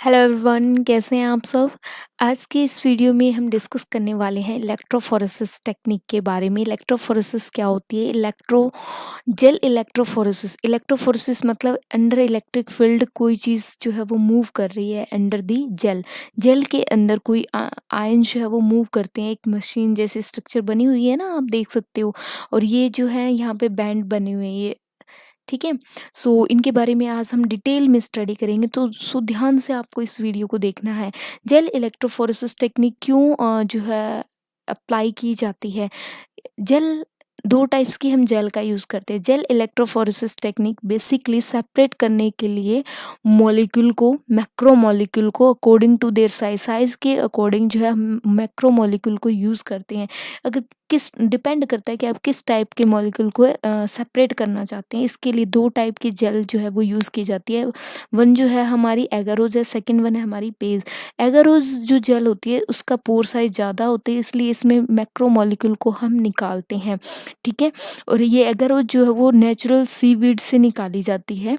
Hello everyone, कैसे हैं आप सब। आज की इस वीडियो में हम डिस्कस करने वाले हैं इलेक्ट्रोफोरेसिस टेक्निक के बारे में। इलेक्ट्रोफोरेसिस क्या होती है? इलेक्ट्रोफोरेसिस। इलेक्ट्रोफोरेसिस मतलब अंडर इलेक्ट्रिक फील्ड कोई चीज़ जो है वो मूव कर रही है अंडर दी जेल। जेल के अंदर कोई आयन जो है वो मूव करते हैं। एक मशीन जैसे स्ट्रक्चर बनी हुई है ना, आप देख सकते हो। और ये जो है यहाँ पे बैंड बने हुए हैं ये, ठीक है। सो इनके बारे में आज हम डिटेल में स्टडी करेंगे, तो ध्यान से आपको इस वीडियो को देखना है। जेल इलेक्ट्रोफोरेसिस टेक्निक क्यों जो है अप्लाई की जाती है। जेल दो टाइप्स की हम जेल का यूज़ करते हैं। Gel electrophoresis technique basically separate करने के लिए मॉलिक्यूल को, मैक्रो मॉलिक्यूल को अकॉर्डिंग टू देयर साइज के अकॉर्डिंग जो है हम मैक्रो मॉलिक्यूल को यूज़ करते हैं। अगर किस डिपेंड करता है कि आप किस टाइप के मॉलिक्यूल को सेपरेट करना चाहते हैं। इसके लिए दो टाइप की जेल जो है वो यूज़ की जाती है। वन जो है हमारी एगारोज है, सेकेंड वन है हमारी पेज। एगारोज जो जेल होती है उसका पोर साइज ज़्यादा होता है, इसलिए इसमें मैक्रो मॉलिक्यूल को हम निकालते हैं, ठीक है। और ये एगारोज जो है वो नेचुरल सीवीड से निकाली जाती है।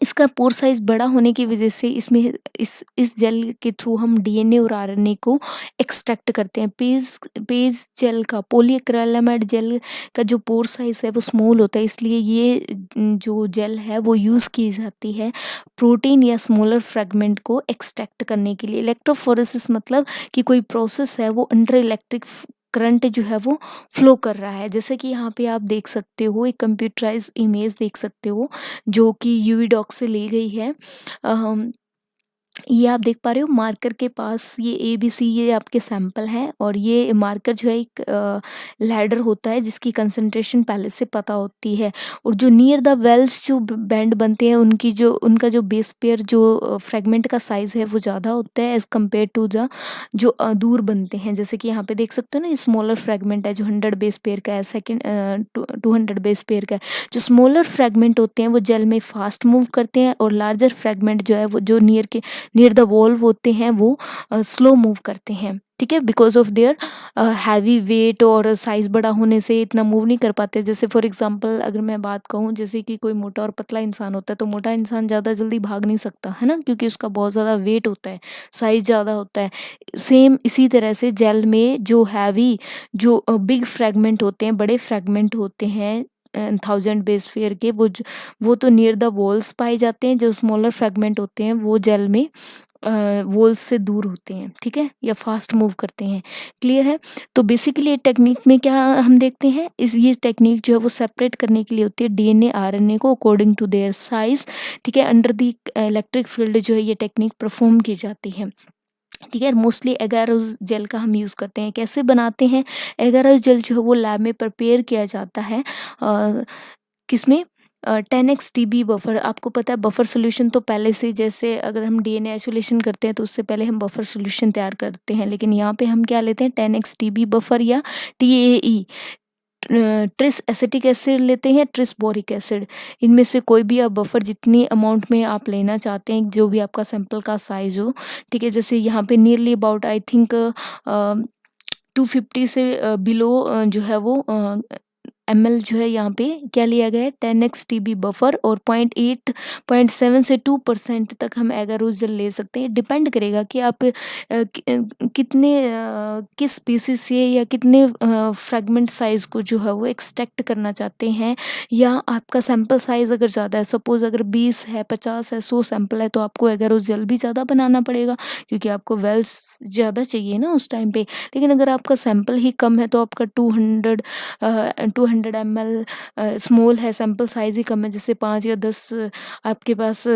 इसका पोर साइज बड़ा होने की वजह से इसमें इस जेल के थ्रू हम डीएनए और आरएनए को एक्सट्रैक्ट करते हैं। पेज पेज जेल का, पॉलीएक्रिलामाइड जेल का जो पोर साइज है वो स्मॉल होता है, इसलिए ये जो जेल है वो यूज़ की जाती है प्रोटीन या स्मॉलर फ्रेगमेंट को एक्सट्रैक्ट करने के लिए। इलेक्ट्रोफोरेसिस मतलब कि कोई प्रोसेस है वो अंडर इलेक्ट्रिक करंट जो है वो फ्लो कर रहा है। जैसे कि यहाँ पे आप देख सकते हो, एक कंप्यूटराइज इमेज देख सकते हो जो कि यूवी डॉक से ली गई है। ये आप देख पा रहे हो मार्कर के पास ये ABC, ये आपके सैंपल हैं। और ये मार्कर जो है एक लैडर होता है जिसकी कंसंट्रेशन पहले से पता होती है। और जो नियर द वेल्स जो बैंड बनते हैं उनका जो बेस पेयर जो फ्रेगमेंट का साइज़ है वो ज़्यादा होता है एज़ कम्पेयर टू द जो दूर बनते हैं। जैसे कि यहाँ पे देख सकते हो ना, ये स्मॉलर फ्रेगमेंट है जो 100 बेस पेयर का है, सेकेंड 200 बेस पेयर का है। जो स्मॉलर फ्रेगमेंट होते हैं वो जेल में फास्ट मूव करते हैं, और लार्जर फ्रेगमेंट जो है वो जो नियर द वॉल्व होते हैं वो स्लो मूव करते हैं, ठीक है। Because of their heavy weight और साइज बड़ा होने से इतना मूव नहीं कर पाते। जैसे फॉर एग्जांपल अगर मैं बात कहूँ, जैसे कि कोई मोटा और पतला इंसान होता है, तो मोटा इंसान ज़्यादा जल्दी भाग नहीं सकता है ना, क्योंकि उसका बहुत ज़्यादा वेट होता है, साइज ज़्यादा होता है। सेम इसी तरह से जेल में जो हैवी जो बिग फ्रेगमेंट होते हैं, बड़े फ्रेगमेंट होते हैं 1000 बेस पेयर के, वो तो नियर द वॉल्स पाए जाते हैं। जो स्मॉलर फ्रेगमेंट होते हैं वो जेल में वॉल्स से दूर होते हैं, ठीक है, या फास्ट मूव करते हैं। क्लियर है। तो बेसिकली ये टेक्निक में क्या हम देखते हैं, ये टेक्निक जो है वो सेपरेट करने के लिए होती है डीएनए आरएनए को अकॉर्डिंग टू देयर साइज, ठीक है। अंडर द इलेक्ट्रिक फील्ड जो है ये टेक्निक परफॉर्म की जाती है, ठीक है। मोस्टली एगारोज जेल का हम यूज़ करते हैं। कैसे बनाते हैं? एगारोज जेल जो है वो लैब में प्रिपेयर किया जाता है किसमें 10x TB बफर। आपको पता है बफर सोल्यूशन तो पहले से, जैसे अगर हम डीएनए आइसोलेशन करते हैं तो उससे पहले हम बफर सोल्यूशन तैयार करते हैं, लेकिन यहाँ पे हम क्या लेते हैं 10x TB बफर या TAE, ट्रिस एसिटिक एसिड लेते हैं, ट्रिस बोरिक एसिड। इनमें से कोई भी आप बफर जितनी अमाउंट में आप लेना चाहते हैं, जो भी आपका सैंपल का साइज हो, ठीक है। जैसे यहाँ पे नियरली अबाउट आई थिंक 250 से बिलो जो है वो ml जो है यहाँ पे क्या लिया गया है 10x TB बफर, और 0.7 से 2% तक हम एगारोज जेल ले सकते हैं। डिपेंड करेगा कि आप कितने किस स्पीसीज से या कितने फ्रेगमेंट साइज को जो है वो एक्सट्रैक्ट करना चाहते हैं, या आपका सैंपल साइज अगर ज़्यादा है, सपोज अगर 20 है, 50 है, 100 सैंपल है, तो आपको एगारोज जेल भी ज़्यादा बनाना पड़ेगा, क्योंकि आपको वेल्स ज़्यादा चाहिए ना उस टाइम पे। लेकिन अगर आपका सैंपल ही कम है तो आपका 200 ml स्मॉल है, सैंपल साइज़ ही कम है, जैसे 5 या 10 आपके पास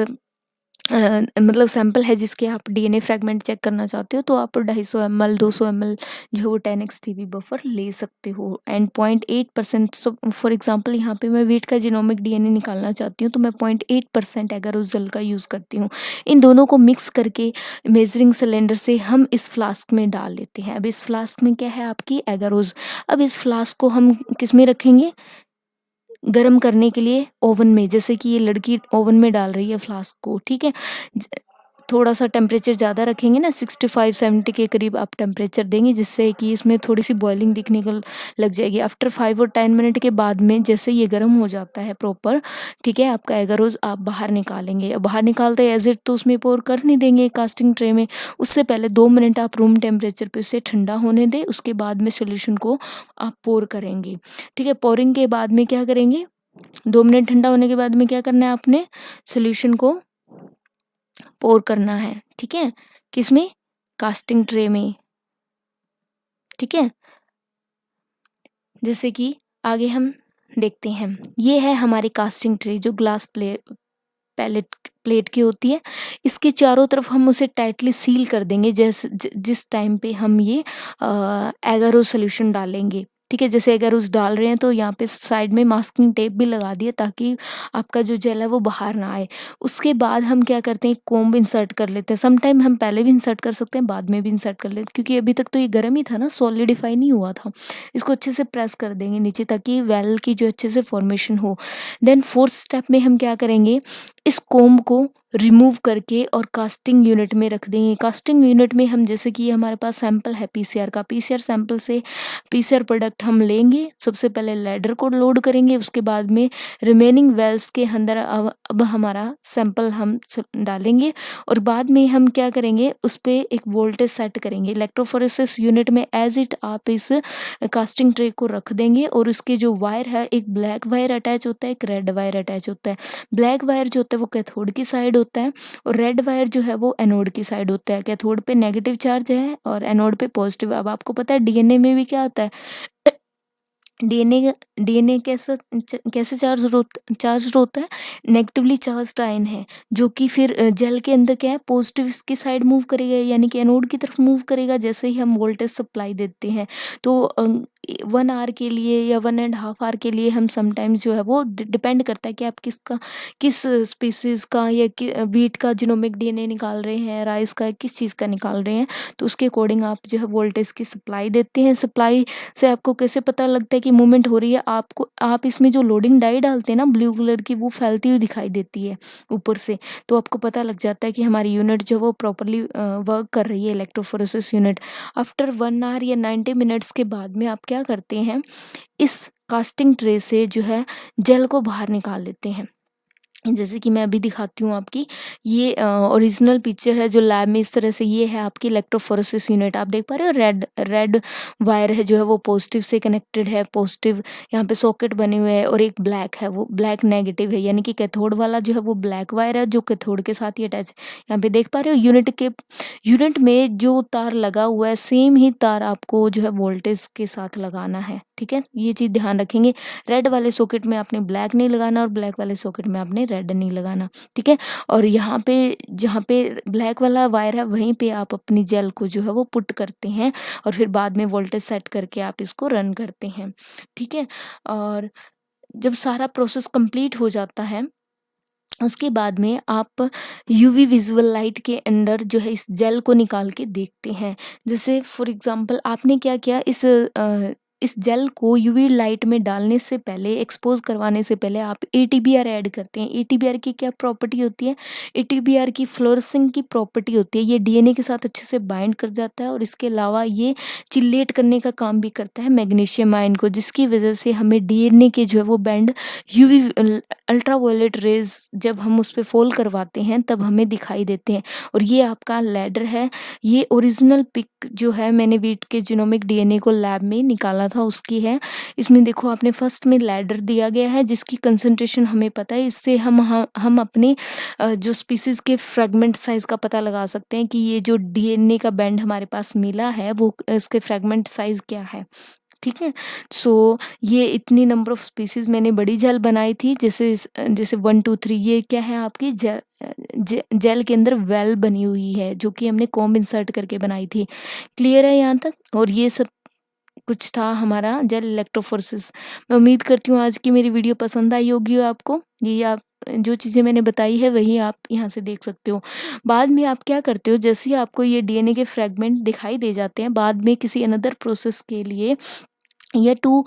मतलब सैंपल है जिसके आप डीएनए फ्रेगमेंट चेक करना चाहते हो, तो आप 250 ml 200 ml जो है वो 10x TB बफर ले सकते हो। एंड 0.8%, फॉर एग्जांपल यहाँ पे मैं वेट का जीनोमिक डीएनए निकालना चाहती हूँ, तो मैं 0.8% एगारोजल का यूज़ करती हूँ। इन दोनों को मिक्स करके मेजरिंग सिलेंडर से हम इस फ्लास्क में डाल लेते हैं। अब इस फ्लास्क में क्या है आपकी एगारोज। अब इस फ्लास्क को हम किस में रखेंगे? गरम करने के लिए ओवन में। जैसे कि ये लड़की ओवन में डाल रही है फ्लास्क को, ठीक है। थोड़ा-सा टेम्परेचर ज़्यादा रखेंगे ना, 65-70 के करीब आप टेम्परेचर देंगे, जिससे कि इसमें थोड़ी-सी बॉइलिंग दिखने को लग जाएगी। आफ्टर 5 और 10 मिनट के बाद में जैसे ये गर्म हो जाता है प्रॉपर, ठीक है, आपका एगारोज़ आप बाहर निकालेंगे। बाहर निकालते ही एज़ इट तो उसमें पोर कर नहीं देंगे कास्टिंग ट्रे में, उससे पहले 2 मिनट आप रूम टेम्परेचर पे उसे ठंडा होने दें, उसके बाद में सॉल्यूशन को आप पोर करेंगे। ठीक है, पोरिंग के बाद में क्या करेंगे, 2 मिनट ठंडा होने के बाद में क्या करना है आपने, सॉल्यूशन को पोर करना है। ठीक है, किसमें, कास्टिंग ट्रे में। ठीक है, जैसे कि आगे हम देखते हैं, ये है हमारी कास्टिंग ट्रे जो ग्लास पैलेट प्लेट की होती है। इसके चारों तरफ हम उसे टाइटली सील कर देंगे जिस टाइम पे हम ये एगारो सॉल्यूशन डालेंगे। ठीक है, जैसे एगारोस डाल रहे हैं तो यहाँ पे साइड में मास्किंग टेप भी लगा दिए ताकि आपका जो जेल है वो बाहर ना आए। उसके बाद हम क्या करते हैं, कोम्ब इंसर्ट कर लेते हैं। सम टाइम हम पहले भी इंसर्ट कर सकते हैं, बाद में भी इंसर्ट कर लेते हैं, क्योंकि अभी तक तो ये गर्म ही था ना, सॉलिडिफाई नहीं हुआ था। इसको अच्छे से प्रेस कर देंगे नीचे ताकि वेल की जो अच्छे से फॉर्मेशन हो। देन फोर्थ स्टेप में हम क्या करेंगे, इस कोम्ब को रिमूव करके और कास्टिंग यूनिट में रख देंगे। कास्टिंग यूनिट में हम, जैसे कि हमारे पास सैंपल है पीसीआर का, पीसीआर सैंपल से पीसीआर प्रोडक्ट हम लेंगे। सबसे पहले लैडर को लोड करेंगे, उसके बाद में रिमेनिंग वेल्स के अंदर अब हमारा सैंपल हम डालेंगे और बाद में हम क्या करेंगे, उस पर एक वोल्टेज सेट करेंगे। इलेक्ट्रोफोरेसिस यूनिट में एज इट आप इस कास्टिंग ट्रे को रख देंगे और उसके जो वायर है, एक ब्लैक वायर अटैच होता है, एक रेड वायर अटैच होता है। ब्लैक वायर जो होता है वो कैथोड की साइड होता है और रेड वायर जो है वो एनोड की साइड होता है। कैथोड पे नेगेटिव चार्ज है और एनोड पे पॉजिटिव। अब आपको पता है डीएनए में भी क्या होता है, डीएनए डीएनए कैसे चार्ज होता है, नेगेटिवली चार्ज्ड आयन है, जो कि फिर जेल के अंदर क्या है, पॉजिटिव की साइड मूव करेगा, यानी कि एनोड की तरफ मूव करेगा जैसे ही हम वोल्टेज सप्लाई देते हैं। तो 1 आवर के लिए या 1.5 आवर के लिए हम समटाइम्स जो है वो डिपेंड करता है कि आप किस स्पीसीज का या वीट का जीनोमिक डीएनए निकाल रहे हैं, राइस का किस चीज़ का निकाल रहे हैं, तो उसके अकॉर्डिंग आप जो है वोल्टेज की सप्लाई देते हैं। सप्लाई से आपको कैसे पता लगता है कि मूवमेंट हो रही है, आप इसमें जो लोडिंग डाई डालते हैं ना ब्लू कलर की, वो फैलती हुई दिखाई देती है ऊपर से, तो आपको पता लग जाता है कि हमारी यूनिट जो है वो प्रॉपरली वर्क कर रही है, इलेक्ट्रोफोरेसिस यूनिट। आफ्टर 1 आवर या 90 मिनट्स के बाद में आप क्या करते हैं, इस कास्टिंग ट्रे से जो है जेल को बाहर निकाल लेते हैं। जैसे कि मैं अभी दिखाती हूँ आपकी, ये ओरिजिनल पिक्चर है जो लैब में इस तरह से, ये है आपकी इलेक्ट्रोफोरेसिस यूनिट। आप देख पा रहे हो, रेड रेड वायर है जो है वो पॉजिटिव से कनेक्टेड है, पॉजिटिव यहाँ पे सॉकेट बने हुए हैं, और एक ब्लैक है वो ब्लैक नेगेटिव है, यानी कि कैथोड वाला जो है वो ब्लैक वायर है जो कैथोड के साथ ही अटैच है। यहाँ पे देख पा रहे हो यूनिट में जो तार लगा हुआ है सेम ही तार आपको जो है वोल्टेज के साथ लगाना है। ठीक है, ये चीज़ ध्यान रखेंगे, रेड वाले सॉकेट में आपने ब्लैक नहीं लगाना और ब्लैक वाले सॉकेट में आपने रेड नहीं लगाना। ठीक है, और यहाँ पे जहाँ पे ब्लैक वाला वायर है वहीं पे आप अपनी जेल को जो है वो पुट करते हैं और फिर बाद में वोल्टेज सेट करके आप इसको रन करते हैं। ठीक है, और जब सारा प्रोसेस कंप्लीट हो जाता है उसके बाद में आप यूवी विजुअल लाइट के अंदर जो है इस जेल को निकाल के देखते हैं। जैसे फॉर एग्जांपल आपने क्या किया, इस जेल को यूवी लाइट में डालने से पहले, एक्सपोज करवाने से पहले आप एटीबीआर ऐड करते हैं। एटीबीआर की क्या प्रॉपर्टी होती है, एटीबीआर की फ्लोरेसिंग की प्रॉपर्टी होती है, ये डीएनए के साथ अच्छे से बाइंड कर जाता है और इसके अलावा ये चिल्लेट करने का काम भी करता है मैग्नीशियम आयन को, जिसकी वजह से हमें डीएनए के जो है वो बैंड यूवी अल्ट्रावायलेट रेज जब हम उस पे फॉल करवाते हैं तब हमें दिखाई देते हैं। और ये आपका लैडर है, ये ओरिजिनल पिक जो है मैंने वीट के जीनोमिक डीएनए को लैब में निकाला था उसकी है। इसमें देखो आपने फर्स्ट में लैडर दिया गया है जिसकी कंसंट्रेशन हमें पता है, इससे हम अपने जो स्पीसीज के फ्रेगमेंट साइज का पता लगा सकते हैं कि ये जो डीएनए का बैंड हमारे पास मिला है वो इसके फ्रेगमेंट साइज क्या है। ठीक है, सो ये इतनी नंबर ऑफ स्पीसीज मैंने बड़ी जेल बनाई थी, जैसे 1 2 3 ये क्या है आपकी जेल के अंदर वेल बनी हुई है जो कि हमने कॉम्ब इंसर्ट करके बनाई थी। क्लियर है यहाँ तक, और ये सब कुछ था हमारा जेल इलेक्ट्रोफोरेसिस। मैं उम्मीद करती हूँ आज की मेरी वीडियो पसंद आई होगी आपको। ये आप जो चीज़ें मैंने बताई है वही आप यहाँ से देख सकते हो। बाद में आप क्या करते हो, जैसे ही आपको ये डीएनए के फ्रेगमेंट दिखाई दे जाते हैं, बाद में किसी अनदर प्रोसेस के लिए या टू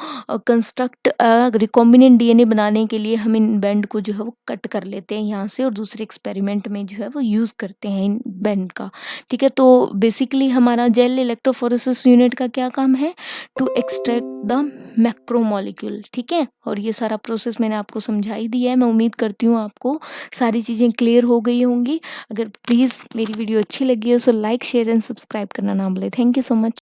कंस्ट्रक्ट रिकॉम्बिनेंट डीएनए बनाने के लिए हम इन बैंड को जो है वो कट कर लेते हैं यहाँ से और दूसरे एक्सपेरिमेंट में जो है वो यूज़ करते हैं इन बैंड का। ठीक है, तो बेसिकली हमारा जेल इलेक्ट्रोफोरेसिस यूनिट का क्या काम है? To extract the macromolecule. ठीक है, और ये सारा प्रोसेस मैंने आपको समझा ही दिया है। मैं उम्मीद करती हूँ आपको सारी चीज़ें क्लियर हो गई होंगी। अगर प्लीज़ मेरी वीडियो अच्छी लगी हो तो लाइक शेयर एंड सब्सक्राइब करना ना भूलें। Thank you so much.